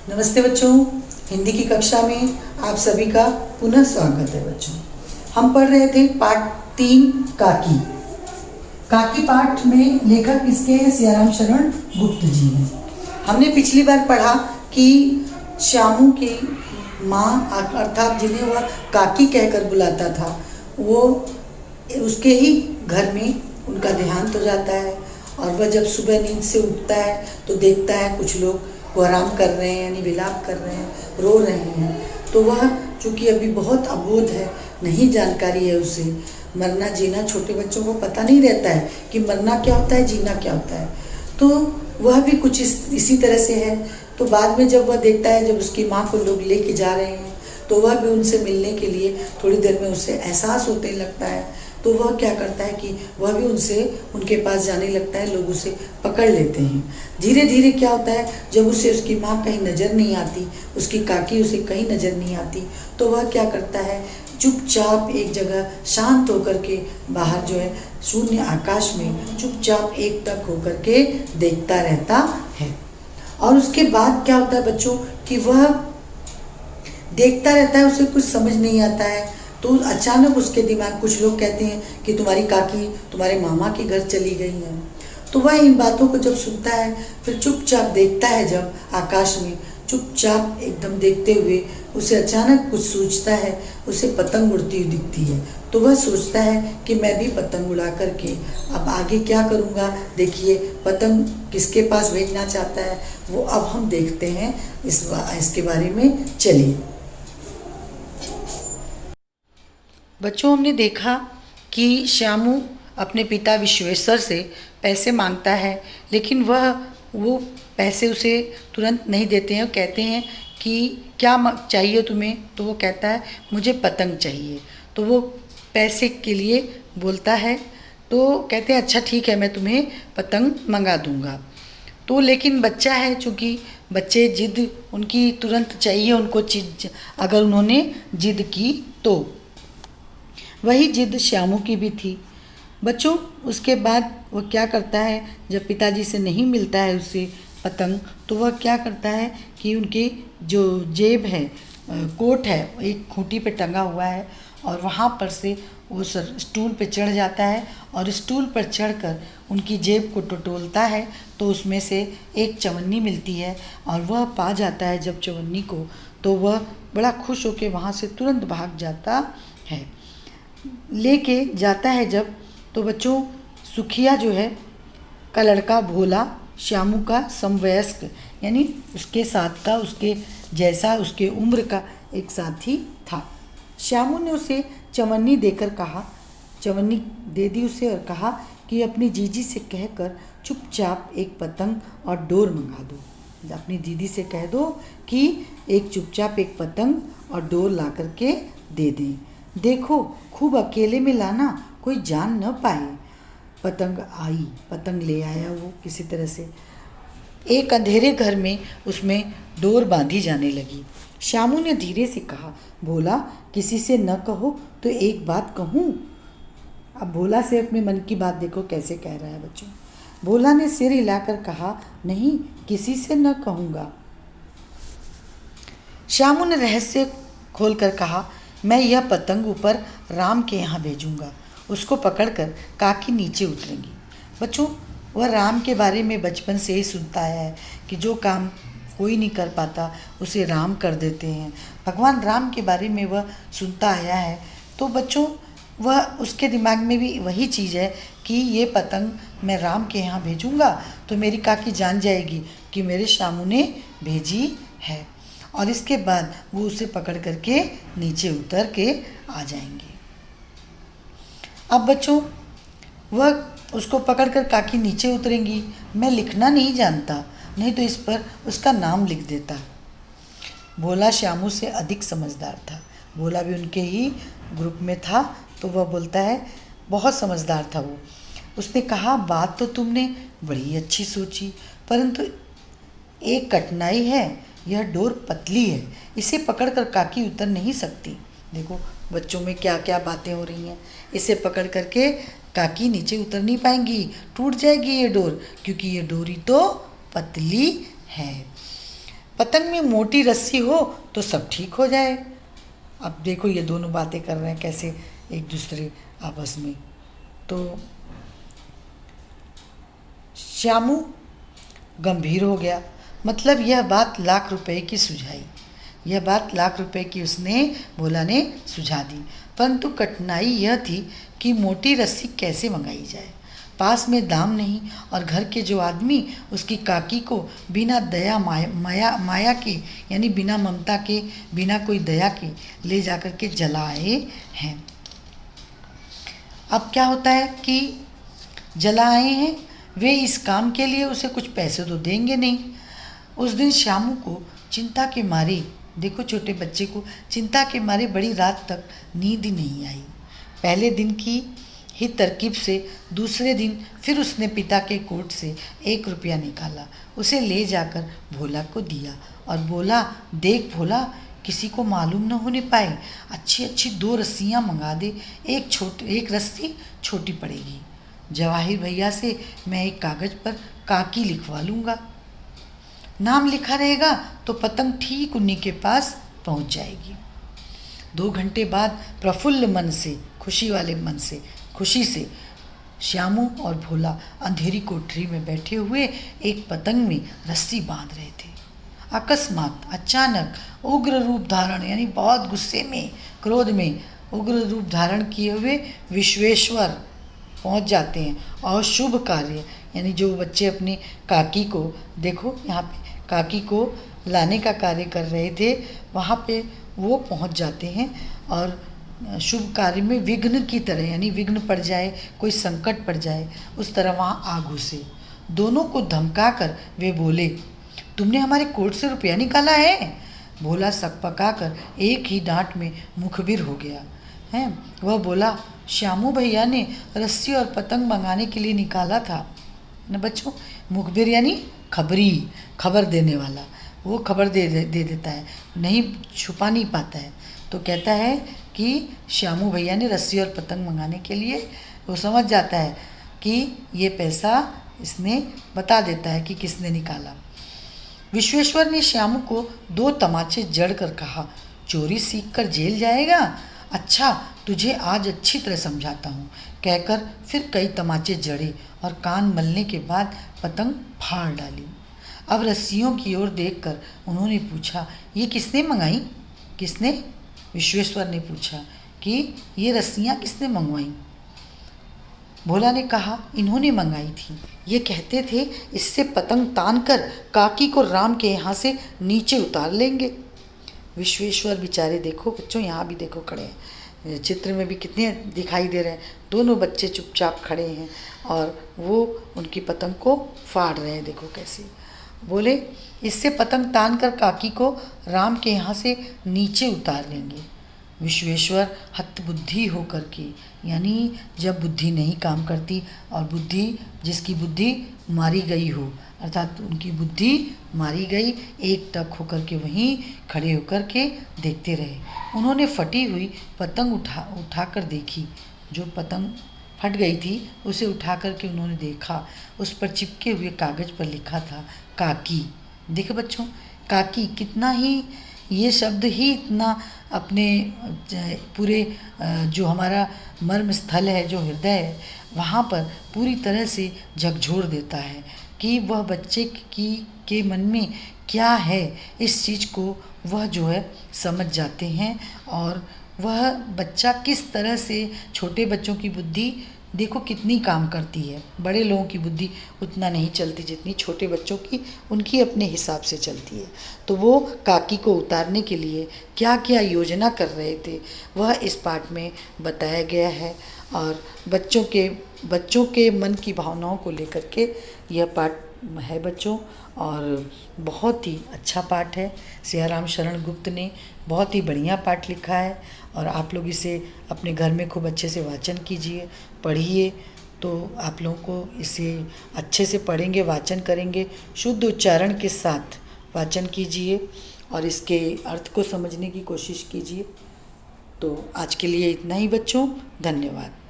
नमस्ते बच्चों, हिंदी की कक्षा में आप सभी का पुनः स्वागत है। बच्चों, हम पढ़ रहे थे पाठ 3 काकी। काकी पाठ में लेखक किसके हैं? सियाराम शरण गुप्त जी हैं। हमने पिछली बार पढ़ा कि श्यामू की माँ अर्थात जिन्हें वह काकी कहकर बुलाता था, वो उसके ही घर में उनका देहांत हो जाता है और वह जब सुबह नींद से उठता है तो देखता है कुछ लोग वो आराम कर रहे हैं, यानी विलाप कर रहे हैं, रो रहे हैं। तो वह चूँकि अभी बहुत अबोध है, नहीं जानकारी है उसे, मरना जीना छोटे बच्चों को पता नहीं रहता है कि मरना क्या होता है, जीना क्या होता है। तो वह भी कुछ इसी तरह से है। तो बाद में जब वह देखता है, जब उसकी माँ को लोग लेके जा रहे हैं, तो वह भी उनसे मिलने के लिए थोड़ी देर में उसे एहसास होने लगता है। तो वह क्या करता है कि वह भी उनके पास जाने लगता है, लोग उसे पकड़ लेते हैं। धीरे धीरे क्या होता है, जब उसे उसकी माँ कहीं नज़र नहीं आती, उसकी काकी उसे कहीं नज़र नहीं आती, तो वह क्या करता है, चुपचाप एक जगह शांत होकर के बाहर जो है शून्य आकाश में चुपचाप एक टक होकर के देखता रहता है। और उसके बाद क्या होता है बच्चों कि वह देखता रहता है, उसे कुछ समझ नहीं आता है। तो अचानक उसके दिमाग, कुछ लोग कहते हैं कि तुम्हारी काकी तुम्हारे मामा के घर चली गई है। तो वह इन बातों को जब सुनता है, फिर चुपचाप देखता है, जब आकाश में चुपचाप एकदम देखते हुए उसे अचानक कुछ सूझता है, उसे पतंग उड़ती हुई दिखती है। तो वह सोचता है कि मैं भी पतंग उड़ा करके अब आगे क्या करूँगा। देखिए, पतंग किसके पास भेजना चाहता है वो अब हम देखते हैं इसके बारे में। चलिए बच्चों, हमने देखा कि श्यामू अपने पिता विश्वेश्वर से पैसे मांगता है, लेकिन वो पैसे उसे तुरंत नहीं देते हैं। कहते हैं कि क्या चाहिए तुम्हें? तो वो कहता है मुझे पतंग चाहिए। तो वो पैसे के लिए बोलता है, तो कहते हैं अच्छा ठीक है, मैं तुम्हें पतंग मंगा दूंगा। तो लेकिन बच्चा है, चूँकि बच्चे जिद उनकी तुरंत चाहिए उनको चीज़, अगर उन्होंने जिद की तो वही जिद श्यामू की भी थी। बच्चों, उसके बाद वह क्या करता है, जब पिताजी से नहीं मिलता है उसे पतंग, तो वह क्या करता है कि उनके जो जेब है, कोट है, एक खूंटी पे टंगा हुआ है और वहाँ पर से वो स्टूल पे चढ़ जाता है और स्टूल पर चढ़कर उनकी जेब को टटोलता है। तो उसमें से एक चवन्नी मिलती है और वह पा जाता है जब चवन्नी को, तो वह बड़ा खुश होकर वहाँ से तुरंत भाग जाता है। लेके जाता है जब, तो बच्चों सुखिया जो है का लड़का भोला श्यामू का समवयस्क, यानी उसके साथ का, उसके जैसा, उसके उम्र का एक साथी था। श्यामू ने उसे चवन्नी देकर कहा, चवन्नी दे दी उसे और कहा कि अपनी जीजी से कहकर चुपचाप एक पतंग और डोर मंगा दो। अपनी दीदी से कह दो कि चुपचाप एक पतंग और डोर ला करके दे दें। देखो, खूब अकेले में लाना, कोई जान न पाए। पतंग आई, पतंग ले आया वो किसी तरह से। एक अंधेरे घर में उसमें डोर बांधी जाने लगी। श्यामू ने धीरे से कहा, भोला किसी से न कहो तो एक बात कहूँ। अब भोला से अपने मन की बात देखो कैसे कह रहा है बच्चों। भोला ने सिर हिलाकर कहा, नहीं, किसी से न कहूँगा। श्यामू ने रहस्य खोलकर कहा, मैं यह पतंग ऊपर राम के यहाँ भेजूँगा, उसको पकड़कर काकी नीचे उतरेंगी। बच्चों, वह राम के बारे में बचपन से ही सुनता आया है कि जो काम कोई नहीं कर पाता उसे राम कर देते हैं। भगवान राम के बारे में वह सुनता आया है। तो बच्चों, वह उसके दिमाग में भी वही चीज़ है कि ये पतंग मैं राम के यहाँ भेजूँगा तो मेरी काकी जान जाएगी कि मेरे श्यामू ने भेजी है, और इसके बाद वो उसे पकड़ करके नीचे उतर के आ जाएंगे। अब बच्चों, वह उसको पकड़कर काकी नीचे उतरेंगी। मैं लिखना नहीं जानता, नहीं तो इस पर उसका नाम लिख देता। भोला श्यामू से अधिक समझदार था। भोला भी उनके ही ग्रुप में था, तो वह बोलता है, बहुत समझदार था वो। उसने कहा, बात तो तुमने बड़ी अच्छी सोची, परंतु एक कठिनाई है, यह डोर पतली है, इसे पकड़कर काकी उतर नहीं सकती। देखो बच्चों में क्या क्या बातें हो रही हैं। इसे पकड़ करके काकी नीचे उतर नहीं पाएंगी, टूट जाएगी ये डोर, क्योंकि ये डोरी तो पतली है। पतंग में मोटी रस्सी हो तो सब ठीक हो जाए। अब देखो ये दोनों बातें कर रहे हैं कैसे एक दूसरे आपस में। तो श्यामू गंभीर हो गया, मतलब यह बात लाख रुपए की सुझाई, यह बात लाख रुपए की उसने भोला ने सुझा दी। परंतु कठिनाई यह थी कि मोटी रस्सी कैसे मंगाई जाए। पास में दाम नहीं और घर के जो आदमी उसकी काकी को बिना दया माया के यानी बिना ममता के, बिना कोई दया के ले जाकर के जलाए हैं। अब क्या होता है कि जलाए हैं, वे इस काम के लिए उसे कुछ पैसे तो देंगे नहीं। उस दिन श्यामू को चिंता के मारे, देखो छोटे बच्चे को चिंता के मारे बड़ी रात तक नींद ही नहीं आई। पहले दिन की ही तरकीब से दूसरे दिन फिर उसने पिता के कोट से 1 रुपया निकाला, उसे ले जाकर भोला को दिया और बोला, देख भोला, किसी को मालूम न होने पाए, अच्छी अच्छी 2 रस्सियाँ मंगा दे, एक रस्सी छोटी पड़ेगी। जवाहिर भैया से मैं एक कागज़ पर काकी लिखवा लूँगा, नाम लिखा रहेगा तो पतंग ठीक उन्हीं के पास पहुँच जाएगी। 2 घंटे बाद प्रफुल्ल मन से, खुशी वाले मन से, खुशी से श्यामू और भोला अंधेरी कोठरी में बैठे हुए एक पतंग में रस्सी बांध रहे थे। अकस्मात अचानक उग्र रूप धारण यानी बहुत गुस्से में, क्रोध में उग्र रूप धारण किए हुए विश्वेश्वर पहुंच जाते हैं और शुभ कार्य यानी जो बच्चे अपनी काकी को, देखो यहाँ पे काकी को लाने का कार्य कर रहे थे, वहाँ पे वो पहुँच जाते हैं और शुभ कार्य में विघ्न की तरह यानी विघ्न पड़ जाए, कोई संकट पड़ जाए, उस तरह वहाँ आ घुसे। दोनों को धमकाकर वे बोले, तुमने हमारे कोट से रुपया निकाला है। भोला सकपकाकर एक ही डांट में मुखबिर हो गया है। वह बोला, श्यामू भैया ने रस्सी और पतंग मंगाने के लिए निकाला था न बच्चों। मुखबिर यानी खबरी, खबर देने वाला, वो खबर दे देता है, नहीं छुपा नहीं पाता है। तो कहता है कि श्यामू भैया ने रस्सी और पतंग मंगाने के लिए, वो समझ जाता है कि ये पैसा इसने बता देता है कि किसने निकाला। विश्वेश्वर ने श्यामू को 2 तमाचे जड़ कर कहा, चोरी सीख कर जेल जाएगा, अच्छा तुझे आज अच्छी तरह समझाता हूँ, कहकर फिर कई तमाचे जड़े और कान मलने के बाद पतंग फाड़ डाली। अब रस्सियों की ओर देखकर उन्होंने पूछा, ये किसने मंगाई? किसने? विश्वेश्वर ने पूछा कि ये रस्सियाँ किसने मंगवाई? भोला ने कहा, इन्होंने मंगाई थी। ये कहते थे इससे पतंग तान कर काकी को राम के यहाँ से नीचे उतार लेंगे। विश्वेश्वर बेचारे, देखो बच्चों यहाँ भी देखो खड़े हैं, चित्र में भी कितने दिखाई दे रहे हैं। दोनों बच्चे चुपचाप खड़े हैं और वो उनकी पतंग को फाड़ रहे हैं, देखो कैसे। बोले, इससे पतंग तान कर काकी को राम के यहाँ से नीचे उतार लेंगे। विश्वेश्वर हतबुद्धि होकर के, यानी जब बुद्धि नहीं काम करती और बुद्धि, जिसकी बुद्धि मारी गई हो, अर्थात उनकी बुद्धि मारी गई, एक टक होकर के वहीं खड़े होकर के देखते रहे। उन्होंने फटी हुई पतंग उठाकर देखी। जो पतंग फट गई थी उसे उठा करके उन्होंने देखा, उस पर चिपके हुए कागज़ पर लिखा था काकी। देखो बच्चों, काकी, कितना ही ये शब्द ही इतना अपने पूरे जो हमारा मर्म स्थल है, जो हृदय है, वहाँ पर पूरी तरह से झकझोर देता है कि वह बच्चे के मन में क्या है, इस चीज़ को वह जो है समझ जाते हैं। और वह बच्चा किस तरह से, छोटे बच्चों की बुद्धि देखो कितनी काम करती है, बड़े लोगों की बुद्धि उतना नहीं चलती जितनी छोटे बच्चों की, उनकी अपने हिसाब से चलती है। तो वो काकी को उतारने के लिए क्या क्या योजना कर रहे थे वह इस पाठ में बताया गया है। और बच्चों के मन की भावनाओं को लेकर के यह पाठ है बच्चों, और बहुत ही अच्छा पाठ है। सियाराम शरण गुप्त ने बहुत ही बढ़िया पाठ लिखा है और आप लोग इसे अपने घर में खूब अच्छे से वाचन कीजिए, पढ़िए, तो आप लोगों को इसे अच्छे से पढ़ेंगे, वाचन करेंगे, शुद्ध उच्चारण के साथ वाचन कीजिए और इसके अर्थ को समझने की कोशिश कीजिए। तो आज के लिए इतना ही बच्चों, धन्यवाद।